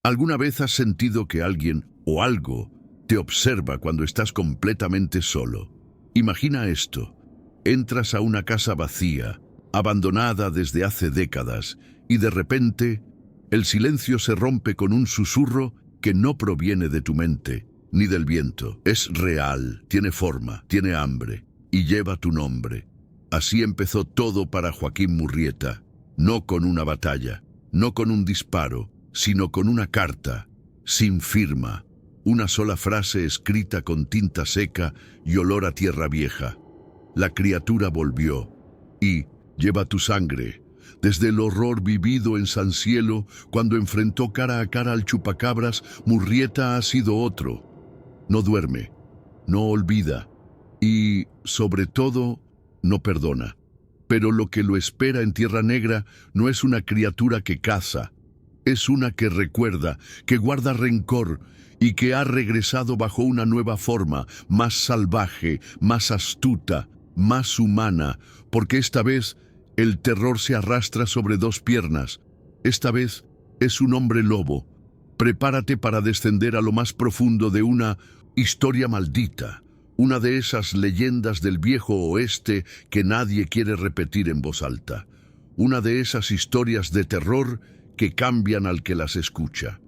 ¿Alguna vez has sentido que alguien o algo te observa cuando estás completamente solo? Imagina esto. Entras a una casa vacía, abandonada desde hace décadas, y de repente el silencio se rompe con un susurro que no proviene de tu mente ni del viento. Es real, tiene forma, tiene hambre y lleva tu nombre. Así empezó todo para Joaquín Murrieta, no con una batalla, no con un disparo, sino con una carta, sin firma, una sola frase escrita con tinta seca y olor a tierra vieja. La criatura volvió y lleva tu sangre, desde el horror vivido en San Cielo cuando enfrentó cara a cara al chupacabras. Murrieta ha sido otro. No duerme, no olvida y, sobre todo, no perdona. Pero lo que lo espera en Tierra Negra no es una criatura que caza, es una que recuerda, que guarda rencor y que ha regresado bajo una nueva forma, más salvaje, más astuta, más humana, porque esta vez el terror se arrastra sobre dos piernas. Esta vez es un hombre lobo. Prepárate para descender a lo más profundo de una historia maldita, una de esas leyendas del viejo oeste que nadie quiere repetir en voz alta, una de esas historias de terror que cambian al que las escucha.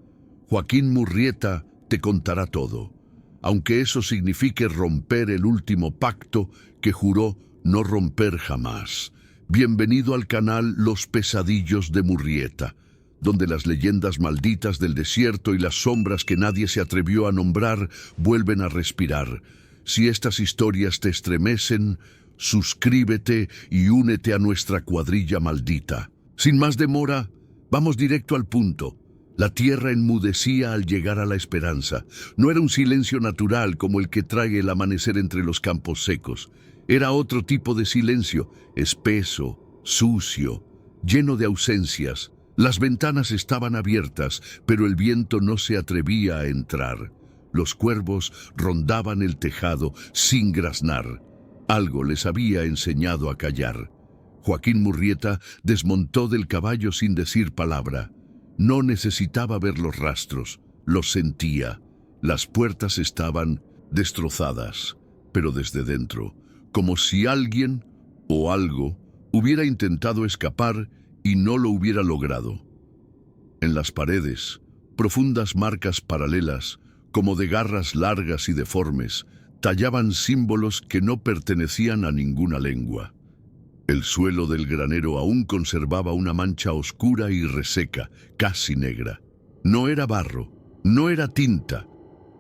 Joaquín Murrieta te contará todo, aunque eso signifique romper el último pacto que juró no romper jamás. Bienvenido al canal Los Pesadillos de Murrieta, donde las leyendas malditas del desierto y las sombras que nadie se atrevió a nombrar vuelven a respirar. Si estas historias te estremecen, suscríbete y únete a nuestra cuadrilla maldita. Sin más demora, vamos directo al punto. La tierra enmudecía al llegar a la esperanza. No era un silencio natural como el que trae el amanecer entre los campos secos. Era otro tipo de silencio, espeso, sucio, lleno de ausencias. Las ventanas estaban abiertas, pero el viento no se atrevía a entrar. Los cuervos rondaban el tejado sin graznar. Algo les había enseñado a callar. Joaquín Murrieta desmontó del caballo sin decir palabra. No necesitaba ver los rastros, los sentía. Las puertas estaban destrozadas, pero desde dentro, como si alguien o algo hubiera intentado escapar y no lo hubiera logrado. En las paredes, profundas marcas paralelas, como de garras largas y deformes, tallaban símbolos que no pertenecían a ninguna lengua. El suelo del granero aún conservaba una mancha oscura y reseca, casi negra. No era barro, no era tinta,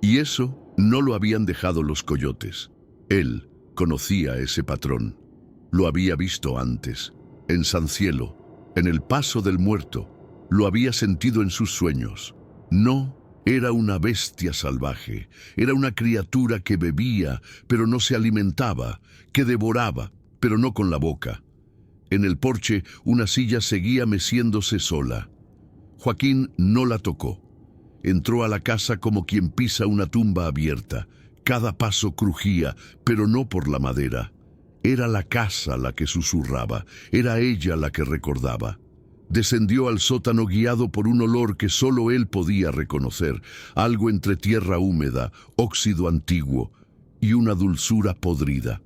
y eso no lo habían dejado los coyotes. Él conocía ese patrón. Lo había visto antes, en San Cielo, en el paso del muerto. Lo había sentido en sus sueños. No era una bestia salvaje, era una criatura que bebía, pero no se alimentaba, que devoraba, pero no con la boca. En el porche, una silla seguía meciéndose sola. Joaquín no la tocó. Entró a la casa como quien pisa una tumba abierta. Cada paso crujía, pero no por la madera. Era la casa la que susurraba, era ella la que recordaba. Descendió al sótano guiado por un olor que solo él podía reconocer, algo entre tierra húmeda, óxido antiguo y una dulzura podrida.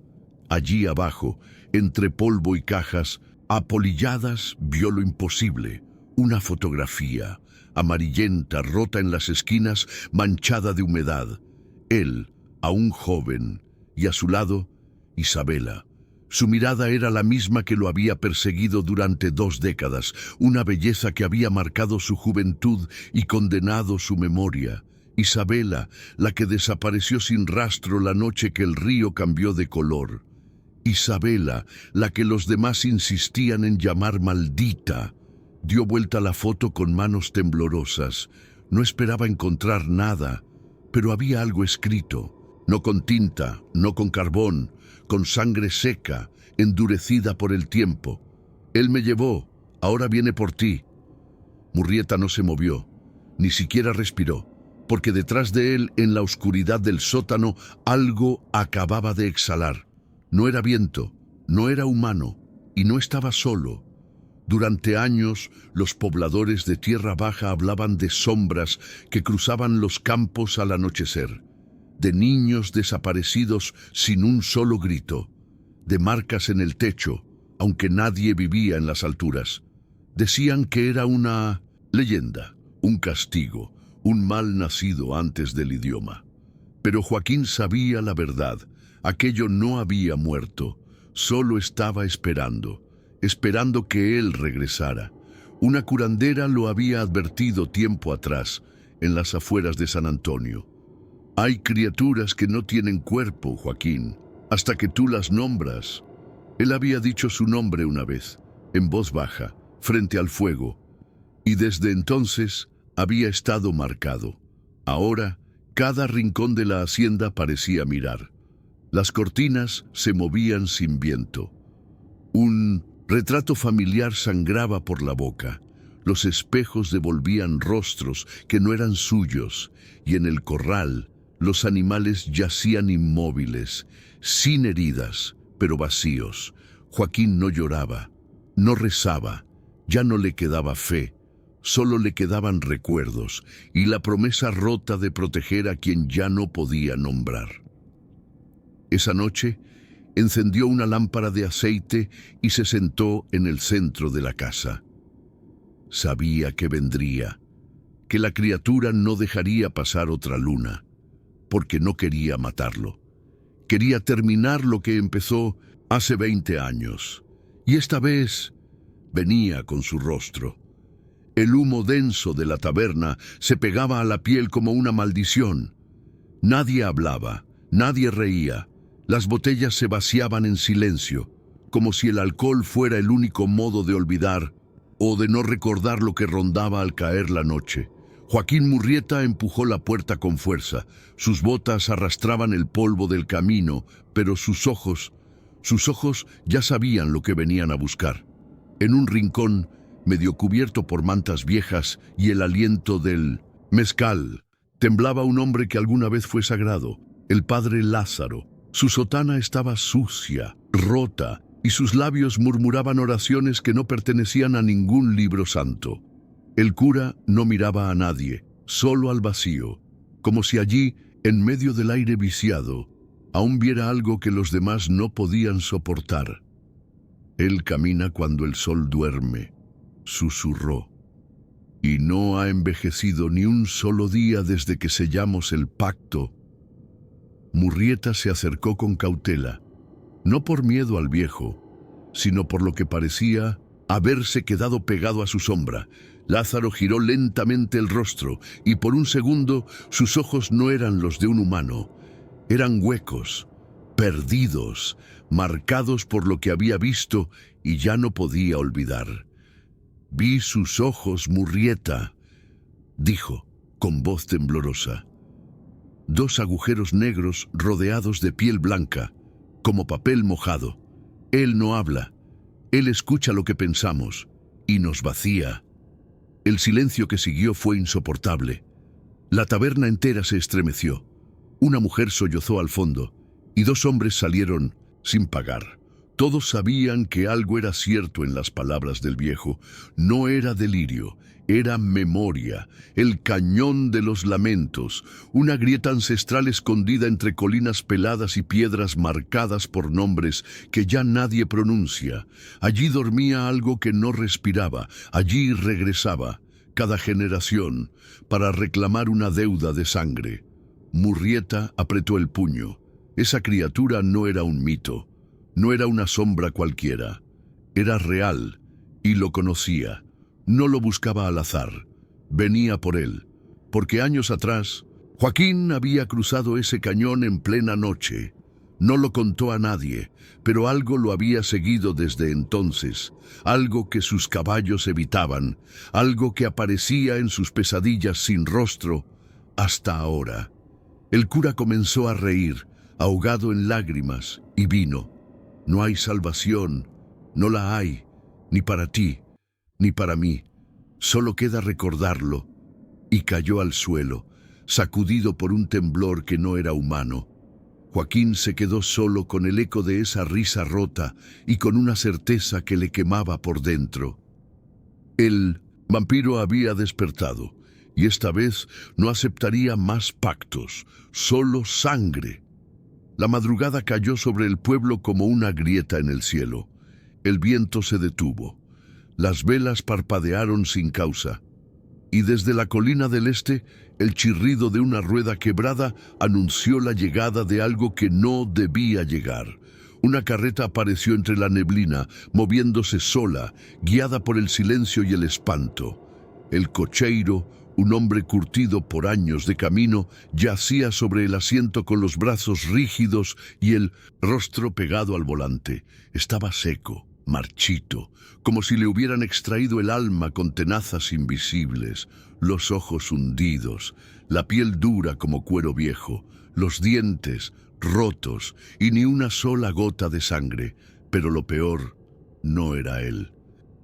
Allí abajo, entre polvo y cajas, apolilladas, vio lo imposible, una fotografía, amarillenta, rota en las esquinas, manchada de humedad. Él, aún joven, y a su lado, Isabela. Su mirada era la misma que lo había perseguido durante 2 décadas, una belleza que había marcado su juventud y condenado su memoria. Isabela, la que desapareció sin rastro la noche que el río cambió de color. Isabela, la que los demás insistían en llamar maldita. Dio vuelta la foto con manos temblorosas. No esperaba encontrar nada, pero había algo escrito. No con tinta, no con carbón, con sangre seca, endurecida por el tiempo. Él me llevó, ahora viene por ti. Murrieta no se movió, ni siquiera respiró, porque detrás de él, en la oscuridad del sótano, algo acababa de exhalar. No era viento, no era humano, y no estaba solo. Durante años, los pobladores de Tierra Baja hablaban de sombras que cruzaban los campos al anochecer, de niños desaparecidos sin un solo grito, de marcas en el techo, aunque nadie vivía en las alturas. Decían que era una leyenda, un castigo, un mal nacido antes del idioma. Pero Joaquín sabía la verdad. Aquello no había muerto, solo estaba esperando que él regresara. Una curandera lo había advertido tiempo atrás, en las afueras de San Antonio. Hay criaturas que no tienen cuerpo, Joaquín, hasta que tú las nombras. Él había dicho su nombre una vez, en voz baja, frente al fuego, y desde entonces había estado marcado. Ahora, cada rincón de la hacienda parecía mirar. Las cortinas se movían sin viento. Un retrato familiar sangraba por la boca. Los espejos devolvían rostros que no eran suyos, y en el corral los animales yacían inmóviles, sin heridas, pero vacíos. Joaquín no lloraba, no rezaba, ya no le quedaba fe, solo le quedaban recuerdos y la promesa rota de proteger a quien ya no podía nombrar. Esa noche, encendió una lámpara de aceite y se sentó en el centro de la casa. Sabía que vendría, que la criatura no dejaría pasar otra luna, porque no quería matarlo. Quería terminar lo que empezó hace 20 años, y esta vez venía con su rostro. El humo denso de la taberna se pegaba a la piel como una maldición. Nadie hablaba, nadie reía. Las botellas se vaciaban en silencio, como si el alcohol fuera el único modo de olvidar o de no recordar lo que rondaba al caer la noche. Joaquín Murrieta empujó la puerta con fuerza. Sus botas arrastraban el polvo del camino, pero sus ojos ya sabían lo que venían a buscar. En un rincón, medio cubierto por mantas viejas y el aliento del mezcal, temblaba un hombre que alguna vez fue sagrado, el padre Lázaro. Su sotana estaba sucia, rota, y sus labios murmuraban oraciones que no pertenecían a ningún libro santo. El cura no miraba a nadie, solo al vacío, como si allí, en medio del aire viciado, aún viera algo que los demás no podían soportar. Él camina cuando el sol duerme, susurró, y no ha envejecido ni un solo día desde que sellamos el pacto. Murrieta se acercó con cautela, no por miedo al viejo, sino por lo que parecía haberse quedado pegado a su sombra. Lázaro giró lentamente el rostro, y por un segundo sus ojos no eran los de un humano. Eran huecos, perdidos, marcados por lo que había visto y ya no podía olvidar. «Vi sus ojos, Murrieta», dijo, con voz temblorosa. Dos agujeros negros rodeados de piel blanca, como papel mojado. Él no habla, él escucha lo que pensamos y nos vacía. El silencio que siguió fue insoportable. La taberna entera se estremeció. Una mujer sollozó al fondo y dos hombres salieron sin pagar. Todos sabían que algo era cierto en las palabras del viejo. No era delirio, era memoria, el cañón de los lamentos, una grieta ancestral escondida entre colinas peladas y piedras marcadas por nombres que ya nadie pronuncia. Allí dormía algo que no respiraba, allí regresaba, cada generación, para reclamar una deuda de sangre. Murrieta apretó el puño. Esa criatura no era un mito. No era una sombra cualquiera, era real, y lo conocía. No lo buscaba al azar, venía por él, porque años atrás, Joaquín había cruzado ese cañón en plena noche. No lo contó a nadie, pero algo lo había seguido desde entonces, algo que sus caballos evitaban, algo que aparecía en sus pesadillas sin rostro, hasta ahora. El cura comenzó a reír, ahogado en lágrimas, y vino. No hay salvación, no la hay, ni para ti, ni para mí. Solo queda recordarlo. Y cayó al suelo, sacudido por un temblor que no era humano. Joaquín se quedó solo con el eco de esa risa rota y con una certeza que le quemaba por dentro. El vampiro había despertado, y esta vez no aceptaría más pactos, solo sangre. La madrugada cayó sobre el pueblo como una grieta en el cielo. El viento se detuvo. Las velas parpadearon sin causa. Y desde la colina del este, el chirrido de una rueda quebrada anunció la llegada de algo que no debía llegar. Una carreta apareció entre la neblina, moviéndose sola, guiada por el silencio y el espanto. El cocheiro, un hombre curtido por años de camino, yacía sobre el asiento con los brazos rígidos y el rostro pegado al volante. Estaba seco, marchito, como si le hubieran extraído el alma con tenazas invisibles, los ojos hundidos, la piel dura como cuero viejo, los dientes rotos y ni una sola gota de sangre, pero lo peor no era él.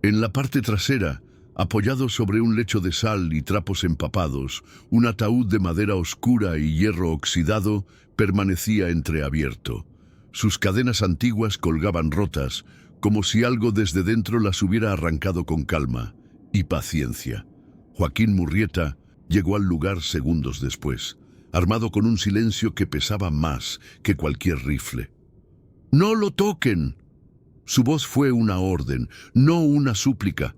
En la parte trasera, apoyado sobre un lecho de sal y trapos empapados, un ataúd de madera oscura y hierro oxidado permanecía entreabierto. Sus cadenas antiguas colgaban rotas, como si algo desde dentro las hubiera arrancado con calma y paciencia. Joaquín Murrieta llegó al lugar segundos después, armado con un silencio que pesaba más que cualquier rifle. ¡No lo toquen! Su voz fue una orden, no una súplica.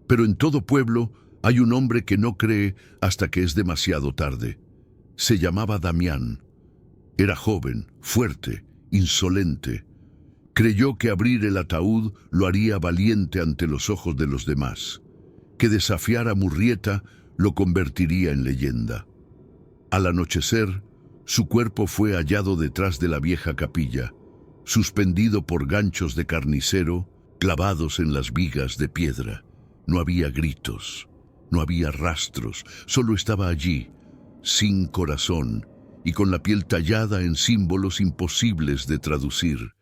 Pero en todo pueblo hay un hombre que no cree hasta que es demasiado tarde. Se llamaba Damián. Era joven, fuerte, insolente. Creyó que abrir el ataúd lo haría valiente ante los ojos de los demás. Que desafiar a Murrieta lo convertiría en leyenda. Al anochecer, su cuerpo fue hallado detrás de la vieja capilla, suspendido por ganchos de carnicero clavados en las vigas de piedra. No había gritos, no había rastros, solo estaba allí, sin corazón y con la piel tallada en símbolos imposibles de traducir.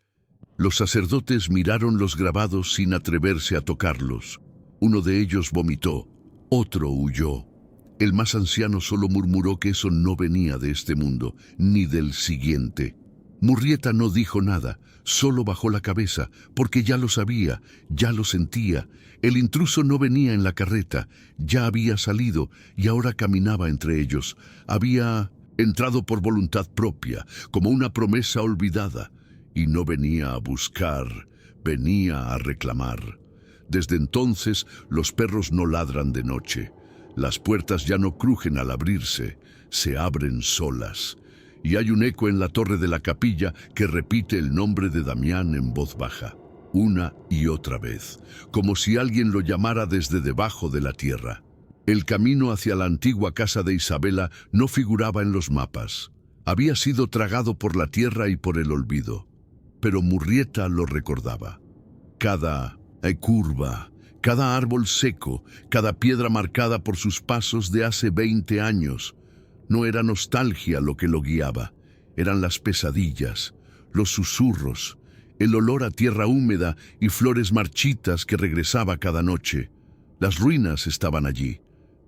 Los sacerdotes miraron los grabados sin atreverse a tocarlos. Uno de ellos vomitó, otro huyó. El más anciano solo murmuró que eso no venía de este mundo, ni del siguiente. Murrieta no dijo nada, solo bajó la cabeza, porque ya lo sabía, ya lo sentía. El intruso no venía en la carreta, ya había salido y ahora caminaba entre ellos. Había entrado por voluntad propia, como una promesa olvidada, y no venía a buscar, venía a reclamar. Desde entonces los perros no ladran de noche. Las puertas ya no crujen al abrirse, se abren solas. Y hay un eco en la torre de la capilla que repite el nombre de Damián en voz baja, una y otra vez, como si alguien lo llamara desde debajo de la tierra. El camino hacia la antigua casa de Isabela no figuraba en los mapas. Había sido tragado por la tierra y por el olvido. Pero Murrieta lo recordaba. Cada curva, cada árbol seco, cada piedra marcada por sus pasos de hace 20 años. No era nostalgia lo que lo guiaba, eran las pesadillas, los susurros, el olor a tierra húmeda y flores marchitas que regresaba cada noche. Las ruinas estaban allí,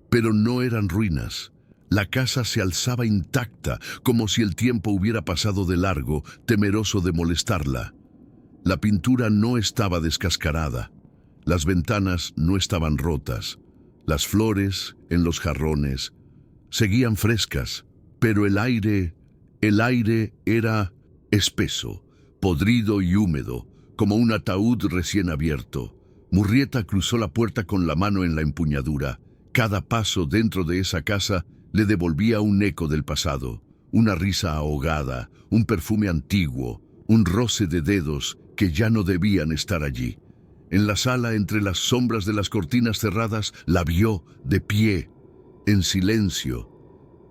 pero no eran ruinas. La casa se alzaba intacta, como si el tiempo hubiera pasado de largo, temeroso de molestarla. La pintura no estaba descascarada, las ventanas no estaban rotas, las flores en los jarrones seguían frescas, pero el aire era espeso, podrido y húmedo, como un ataúd recién abierto. Murrieta cruzó la puerta con la mano en la empuñadura. Cada paso dentro de esa casa le devolvía un eco del pasado, una risa ahogada, un perfume antiguo, un roce de dedos que ya no debían estar allí. En la sala, entre las sombras de las cortinas cerradas, la vio de pie, en silencio.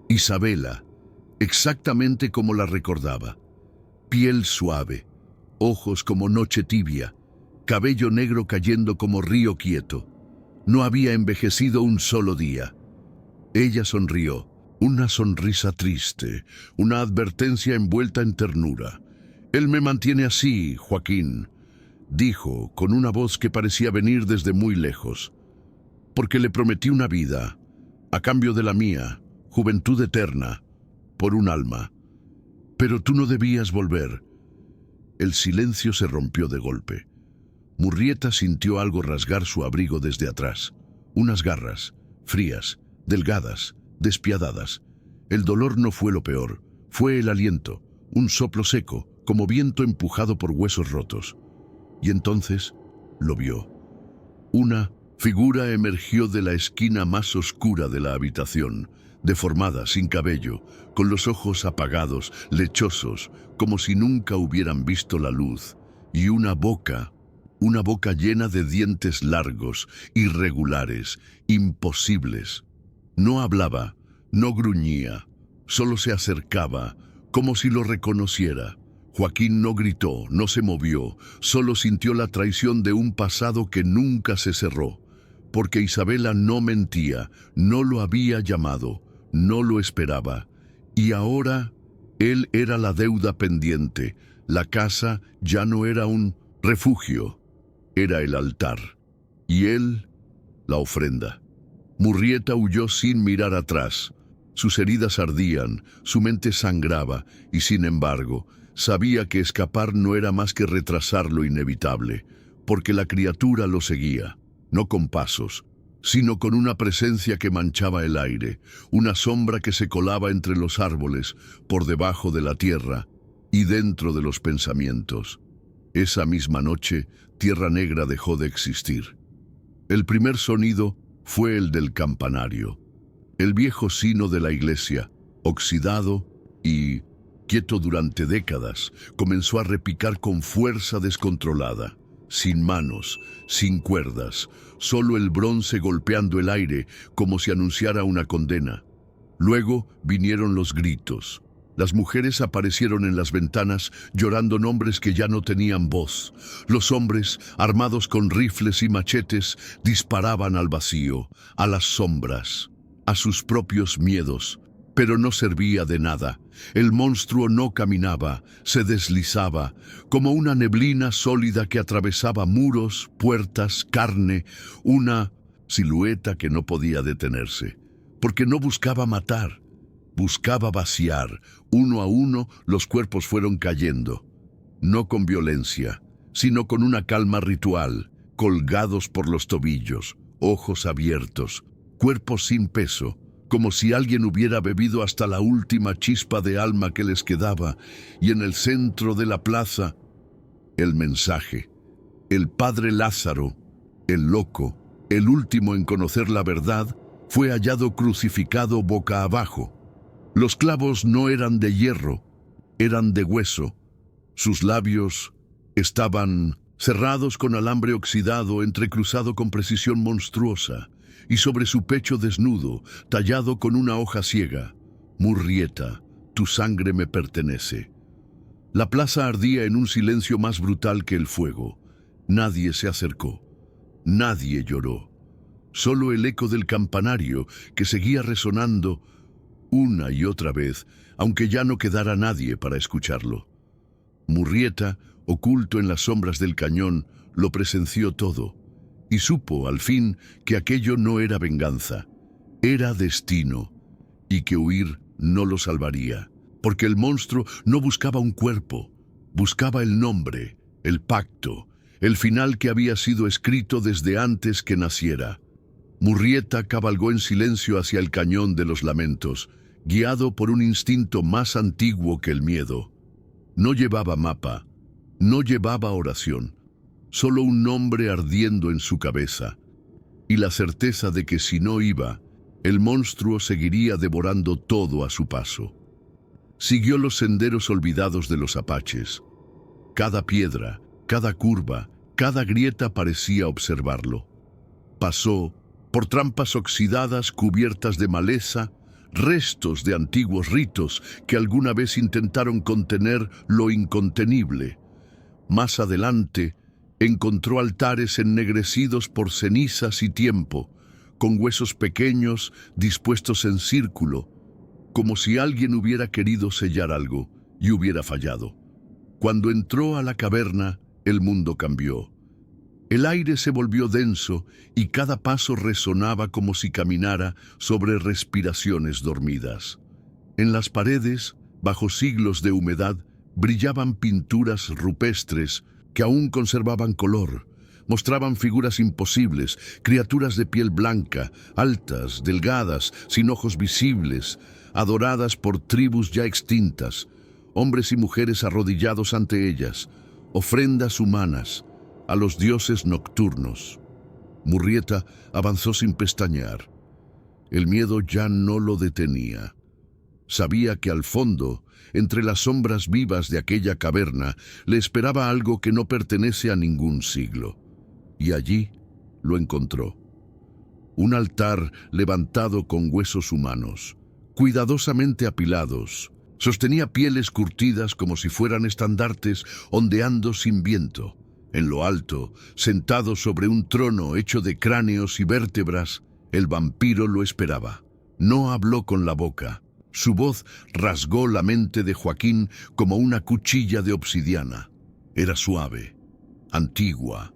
Isabela, exactamente como la recordaba. Piel suave, ojos como noche tibia, cabello negro cayendo como río quieto. No había envejecido un solo día. Ella sonrió, una sonrisa triste, una advertencia envuelta en ternura. «Él me mantiene así, Joaquín», dijo con una voz que parecía venir desde muy lejos, «porque le prometí una vida, a cambio de la mía, juventud eterna, por un alma. Pero tú no debías volver». El silencio se rompió de golpe. Murrieta sintió algo rasgar su abrigo desde atrás. Unas garras, frías, delgadas, despiadadas. El dolor no fue lo peor, fue el aliento, un soplo seco, como viento empujado por huesos rotos. Y entonces lo vio. Una figura emergió de la esquina más oscura de la habitación, deformada, sin cabello, con los ojos apagados, lechosos, como si nunca hubieran visto la luz, y una boca llena de dientes largos, irregulares, imposibles. No hablaba, no gruñía, solo se acercaba, como si lo reconociera. Joaquín no gritó, no se movió, solo sintió la traición de un pasado que nunca se cerró, porque Isabela no mentía, no lo había llamado, no lo esperaba, y ahora él era la deuda pendiente. La casa ya no era un refugio, era el altar, y él, la ofrenda. Murrieta huyó sin mirar atrás. Sus heridas ardían, su mente sangraba, y sin embargo, sabía que escapar no era más que retrasar lo inevitable, porque la criatura lo seguía, no con pasos, sino con una presencia que manchaba el aire, una sombra que se colaba entre los árboles, por debajo de la tierra y dentro de los pensamientos. Esa misma noche, Tierra Negra dejó de existir. El primer sonido fue el del campanario, el viejo sino de la iglesia, oxidado y quieto durante décadas, comenzó a repicar con fuerza descontrolada, sin manos, sin cuerdas, solo el bronce golpeando el aire como si anunciara una condena. Luego vinieron los gritos. Las mujeres aparecieron en las ventanas llorando nombres que ya no tenían voz. Los hombres, armados con rifles y machetes, disparaban al vacío, a las sombras, a sus propios miedos. Pero no servía de nada. El monstruo no caminaba, se deslizaba, como una neblina sólida que atravesaba muros, puertas, carne, una silueta que no podía detenerse, porque no buscaba matar, buscaba vaciar. Uno a uno los cuerpos fueron cayendo, no con violencia, sino con una calma ritual, colgados por los tobillos, ojos abiertos, cuerpos sin peso, como si alguien hubiera bebido hasta la última chispa de alma que les quedaba, y en el centro de la plaza, el mensaje. El padre Lázaro, el loco, el último en conocer la verdad, fue hallado crucificado boca abajo. Los clavos no eran de hierro, eran de hueso. Sus labios estaban cerrados con alambre oxidado, entrecruzado con precisión monstruosa, y sobre su pecho desnudo, tallado con una hoja ciega: Murrieta, tu sangre me pertenece. La plaza ardía en un silencio más brutal que el fuego. Nadie se acercó, nadie lloró. Solo el eco del campanario que seguía resonando una y otra vez, aunque ya no quedara nadie para escucharlo. Murrieta, oculto en las sombras del cañón, lo presenció todo, y supo, al fin, que aquello no era venganza, era destino, y que huir no lo salvaría, porque el monstruo no buscaba un cuerpo, buscaba el nombre, el pacto, el final que había sido escrito desde antes que naciera. Murrieta cabalgó en silencio hacia el cañón de los lamentos, guiado por un instinto más antiguo que el miedo. No llevaba mapa, no llevaba oración, solo un nombre ardiendo en su cabeza, y la certeza de que si no iba, el monstruo seguiría devorando todo a su paso. Siguió los senderos olvidados de los apaches. Cada piedra, cada curva, cada grieta parecía observarlo. Pasó por trampas oxidadas cubiertas de maleza, restos de antiguos ritos que alguna vez intentaron contener lo incontenible. Más adelante, encontró altares ennegrecidos por cenizas y tiempo, con huesos pequeños dispuestos en círculo, como si alguien hubiera querido sellar algo y hubiera fallado. Cuando entró a la caverna, el mundo cambió. El aire se volvió denso y cada paso resonaba como si caminara sobre respiraciones dormidas. En las paredes, bajo siglos de humedad, brillaban pinturas rupestres que aún conservaban color, mostraban figuras imposibles, criaturas de piel blanca, altas, delgadas, sin ojos visibles, adoradas por tribus ya extintas, hombres y mujeres arrodillados ante ellas, ofrendas humanas a los dioses nocturnos. Murrieta avanzó sin pestañear. El miedo ya no lo detenía. Sabía que al fondo, entre las sombras vivas de aquella caverna, le esperaba algo que no pertenece a ningún siglo. Y allí lo encontró. Un altar levantado con huesos humanos, cuidadosamente apilados. Sostenía pieles curtidas como si fueran estandartes ondeando sin viento. En lo alto, sentado sobre un trono hecho de cráneos y vértebras, el vampiro lo esperaba. No habló con la boca. Su voz rasgó la mente de Joaquín como una cuchilla de obsidiana. Era suave, antigua,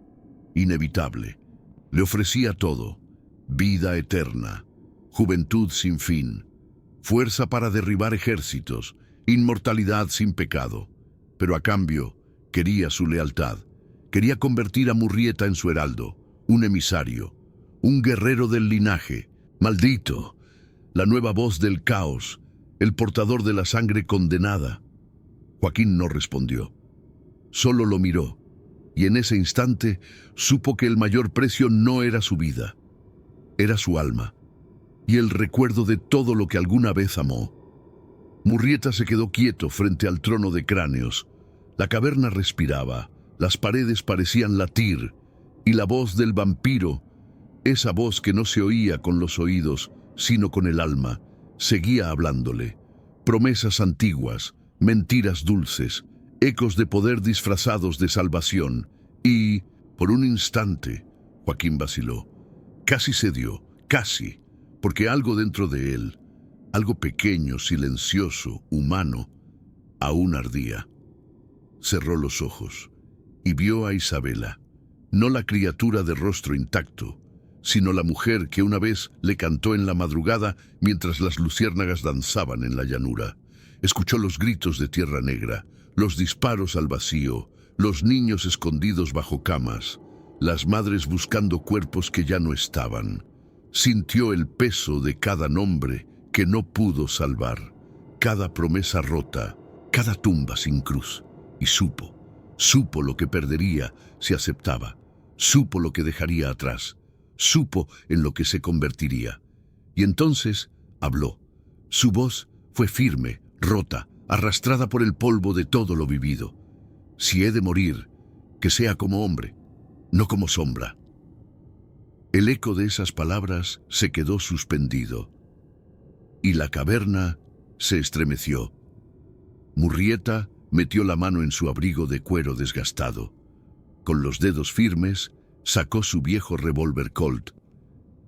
inevitable. Le ofrecía todo: vida eterna, juventud sin fin, fuerza para derribar ejércitos, inmortalidad sin pecado. Pero a cambio, quería su lealtad. Quería convertir a Murrieta en su heraldo, un emisario, un guerrero del linaje. Maldito, la nueva voz del caos, el portador de la sangre condenada. Joaquín no respondió. Solo lo miró, y en ese instante supo que el mayor precio no era su vida, era su alma, y el recuerdo de todo lo que alguna vez amó. Murrieta se quedó quieto frente al trono de cráneos. La caverna respiraba, las paredes parecían latir, y la voz del vampiro, esa voz que no se oía con los oídos, sino con el alma, seguía hablándole. Promesas antiguas, mentiras dulces, ecos de poder disfrazados de salvación. Y, por un instante, Joaquín vaciló. Casi cedió, casi, porque algo dentro de él, algo pequeño, silencioso, humano, aún ardía. Cerró los ojos y vio a Isabela, no la criatura de rostro intacto, sino la mujer que una vez le cantó en la madrugada mientras las luciérnagas danzaban en la llanura. Escuchó los gritos de Tierra Negra, los disparos al vacío, los niños escondidos bajo camas, las madres buscando cuerpos que ya no estaban. Sintió el peso de cada nombre que no pudo salvar, cada promesa rota, cada tumba sin cruz, y supo lo que perdería si aceptaba, supo lo que dejaría atrás, supo en lo que se convertiría. Y entonces habló. Su voz fue firme, rota, arrastrada por el polvo de todo lo vivido. Si he de morir, que sea como hombre, no como sombra. El eco de esas palabras se quedó suspendido, y la caverna se estremeció. Murrieta metió la mano en su abrigo de cuero desgastado. Con los dedos firmes, sacó su viejo revólver Colt,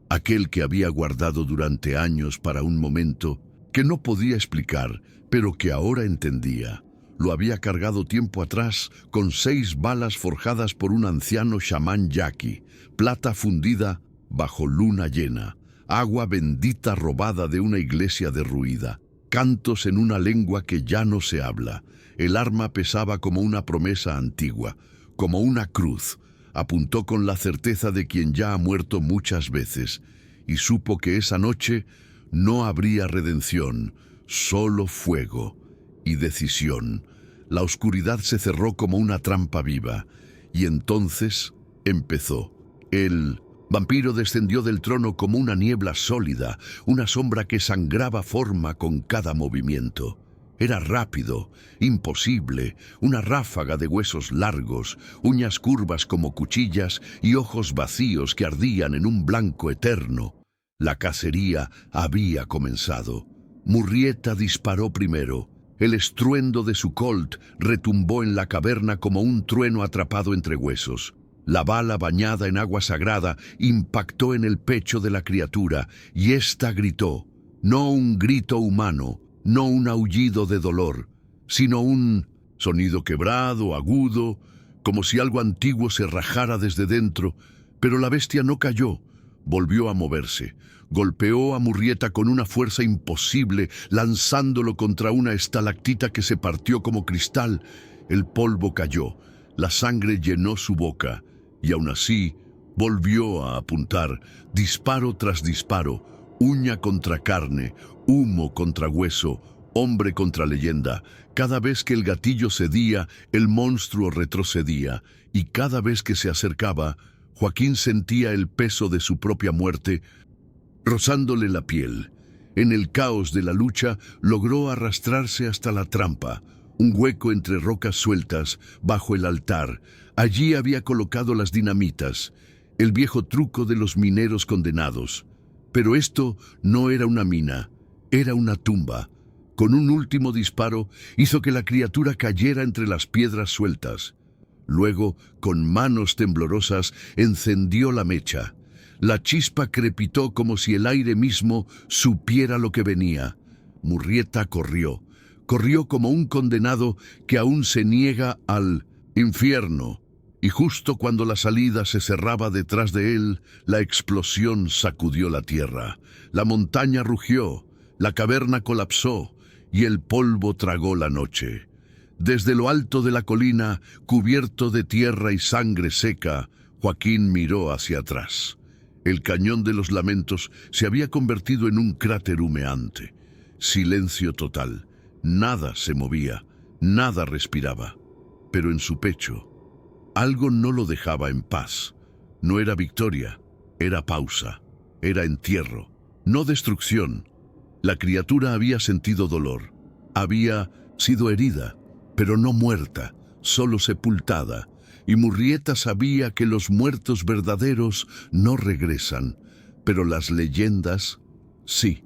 aquel que había guardado durante años para un momento que no podía explicar, pero que ahora entendía. Lo había cargado tiempo atrás con 6 balas forjadas por un anciano chamán yaqui, plata fundida bajo luna llena, agua bendita robada de una iglesia derruida, cantos en una lengua que ya no se habla. El arma pesaba como una promesa antigua, como una cruz. Apuntó con la certeza de quien ya ha muerto muchas veces, y supo que esa noche no habría redención, solo fuego y decisión. La oscuridad se cerró como una trampa viva, y entonces empezó. El vampiro descendió del trono como una niebla sólida, una sombra que sangraba forma con cada movimiento. Era rápido, imposible, una ráfaga de huesos largos, uñas curvas como cuchillas y ojos vacíos que ardían en un blanco eterno. La cacería había comenzado. Murrieta disparó primero. El estruendo de su Colt retumbó en la caverna como un trueno atrapado entre huesos. La bala, bañada en agua sagrada, impactó en el pecho de la criatura, y ésta gritó. No un grito humano, no un aullido de dolor, sino un sonido quebrado, agudo, como si algo antiguo se rajara desde dentro. Pero la bestia no cayó, volvió a moverse. Golpeó a Murrieta con una fuerza imposible, lanzándolo contra una estalactita que se partió como cristal. El polvo cayó, la sangre llenó su boca, y aún así volvió a apuntar, disparo tras disparo, uña contra carne, humo contra hueso, hombre contra leyenda. Cada vez que el gatillo cedía, el monstruo retrocedía, y cada vez que se acercaba, Joaquín sentía el peso de su propia muerte rozándole la piel. En el caos de la lucha, logró arrastrarse hasta la trampa, un hueco entre rocas sueltas, bajo el altar. Allí había colocado las dinamitas, el viejo truco de los mineros condenados. Pero esto no era una mina, era una tumba. Con un último disparo, hizo que la criatura cayera entre las piedras sueltas. Luego, con manos temblorosas, encendió la mecha. La chispa crepitó como si el aire mismo supiera lo que venía. Murrieta corrió. Corrió como un condenado que aún se niega al infierno. Y justo cuando la salida se cerraba detrás de él, la explosión sacudió la tierra. La montaña rugió, la caverna colapsó y el polvo tragó la noche. Desde lo alto de la colina, cubierto de tierra y sangre seca, Joaquín miró hacia atrás. El cañón de los lamentos se había convertido en un cráter humeante. Silencio total. Nada se movía, nada respiraba. Pero en su pecho, algo no lo dejaba en paz. No era victoria, era pausa, era entierro, no destrucción. La criatura había sentido dolor, había sido herida, pero no muerta, solo sepultada. Y Murrieta sabía que los muertos verdaderos no regresan, pero las leyendas sí.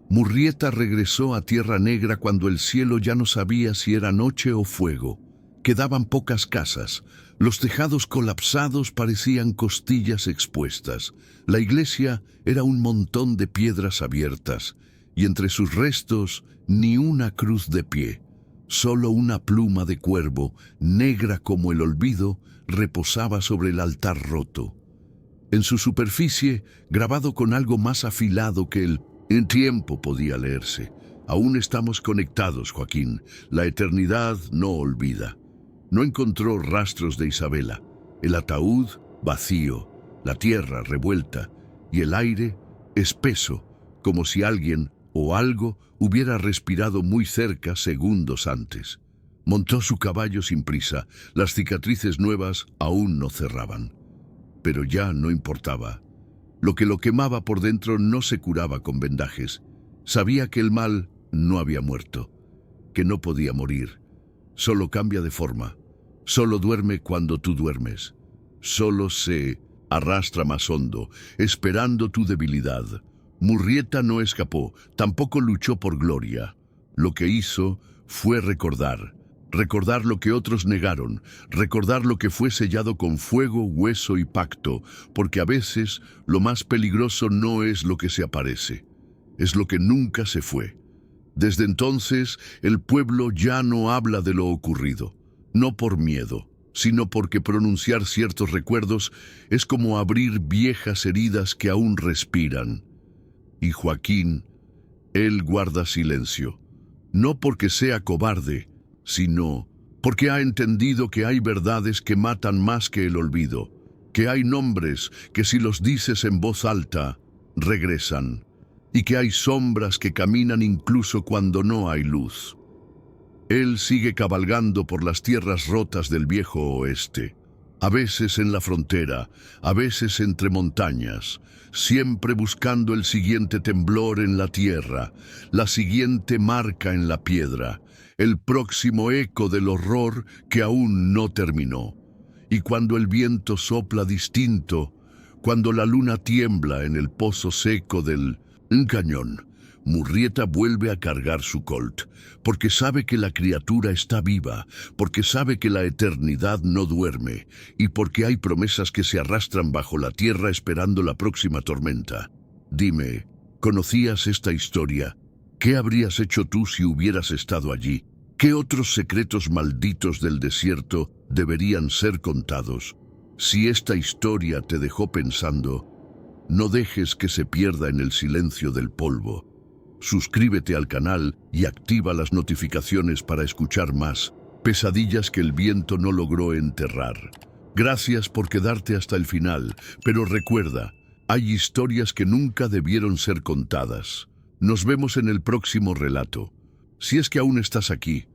Murrieta regresó a Tierra Negra cuando el cielo ya no sabía si era noche o fuego. Quedaban pocas casas, los tejados colapsados parecían costillas expuestas. La iglesia era un montón de piedras abiertas, y entre sus restos ni una cruz de pie. Solo una pluma de cuervo, negra como el olvido, reposaba sobre el altar roto. En su superficie, grabado con algo más afilado que el tiempo podía leerse: aún estamos conectados, Joaquín. La eternidad no olvida. No encontró rastros de Isabela. El ataúd vacío, la tierra revuelta y el aire espeso, como si alguien o algo hubiera respirado muy cerca segundos antes. Montó su caballo sin prisa. Las cicatrices nuevas aún no cerraban. Pero ya no importaba. Lo que lo quemaba por dentro no se curaba con vendajes. Sabía que el mal no había muerto, que no podía morir. Solo cambia de forma. Solo duerme cuando tú duermes. Solo se arrastra más hondo, esperando tu debilidad. Murrieta no escapó, tampoco luchó por gloria. Lo que hizo fue recordar lo que otros negaron, recordar lo que fue sellado con fuego, hueso y pacto, porque a veces lo más peligroso no es lo que se aparece, es lo que nunca se fue. Desde entonces, el pueblo ya no habla de lo ocurrido, no por miedo, sino porque pronunciar ciertos recuerdos es como abrir viejas heridas que aún respiran. Y Joaquín, él guarda silencio, no porque sea cobarde, sino porque ha entendido que hay verdades que matan más que el olvido, que hay nombres que si los dices en voz alta, regresan, y que hay sombras que caminan incluso cuando no hay luz. Él sigue cabalgando por las tierras rotas del viejo oeste, a veces en la frontera, a veces entre montañas, siempre buscando el siguiente temblor en la tierra, la siguiente marca en la piedra, el próximo eco del horror que aún no terminó. Y cuando el viento sopla distinto, cuando la luna tiembla en el pozo seco del cañón, Murrieta vuelve a cargar su colt, porque sabe que la criatura está viva, porque sabe que la eternidad no duerme, y porque hay promesas que se arrastran bajo la tierra esperando la próxima tormenta. Dime, ¿conocías esta historia? ¿Qué habrías hecho tú si hubieras estado allí? ¿Qué otros secretos malditos del desierto deberían ser contados? Si esta historia te dejó pensando, no dejes que se pierda en el silencio del polvo. Suscríbete al canal y activa las notificaciones para escuchar más pesadillas que el viento no logró enterrar. Gracias por quedarte hasta el final, pero recuerda, hay historias que nunca debieron ser contadas. Nos vemos en el próximo relato. Si es que aún estás aquí,